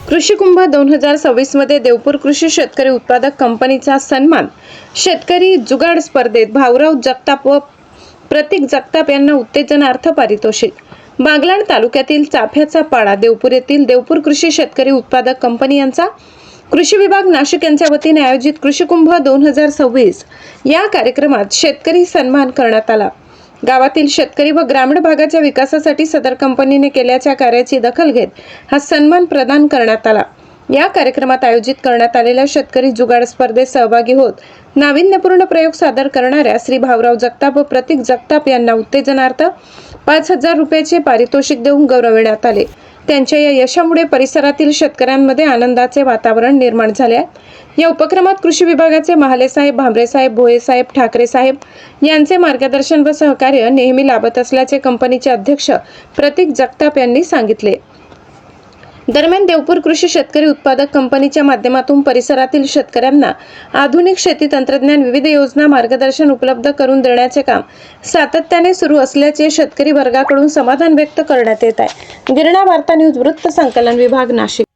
कृषी कुंभ 2026 मध्ये देवपूर कृषी शेतकरी उत्पादक कंपनीचा सन्मान. शेतकरी जुगाड स्पर्धेत भाऊराव जगताप व प्रतीक जगताप यांना उत्तेजनार्थ पारितोषिक. बागलाण तालुक्यातील चाफ्याचा पाडा देवपूर येथील देवपूर कृषी शेतकरी उत्पादक कंपनी यांचा कृषी विभाग नाशिक यांच्या वतीने आयोजित कृषी कुंभ 2026 या कार्यक्रमात शेतकरी सन्मान करण्यात आला. गावातील शेतकरी व ग्रामीण भागाच्या विकासासाठी सदर कंपनीने केल्याच्या कार्याची दखल घेत हा सन्मान प्रदान करण्यात आला. या कार्यक्रमात आयोजित करण्यात आलेल्या शेतकरी जुगाड स्पर्धेत सहभागी होत नाविन्यपूर्ण प्रयोग सादर करणाऱ्या श्री भाऊराव जगताप व प्रतीक जगताप यांना उत्तेजनार्थ 5,000 रुपयाचे पारितोषिक देऊन गौरविण्यात आले. त्यांच्या या यशामुळे परिसरातील शेतकऱ्यांमध्ये आनंदाचे वातावरण निर्माण झाले आहे. या उपक्रमात कृषी विभागाचे महाले साहेब, भांबरे साहेब, भोये साहेब, ठाकरे साहेब यांचे मार्गदर्शन व सहकार्य नेहमी लाभत असल्याचे कंपनीचे अध्यक्ष प्रतीक जगताप यांनी सांगितले. दरम्यान देवपूर कृषी शेतकरी उत्पादक कंपनीच्या माध्यमातून परिसरातील शेतकऱ्यांना आधुनिक शेती तंत्रज्ञान, विविध योजना, मार्गदर्शन उपलब्ध करून देण्याचे काम सातत्याने सुरू असल्याचे शेतकरी वर्गाकडून समाधान व्यक्त करण्यात येत आहे. गिरणा वार्ता न्यूज वृत्त संकलन विभाग नाशिक.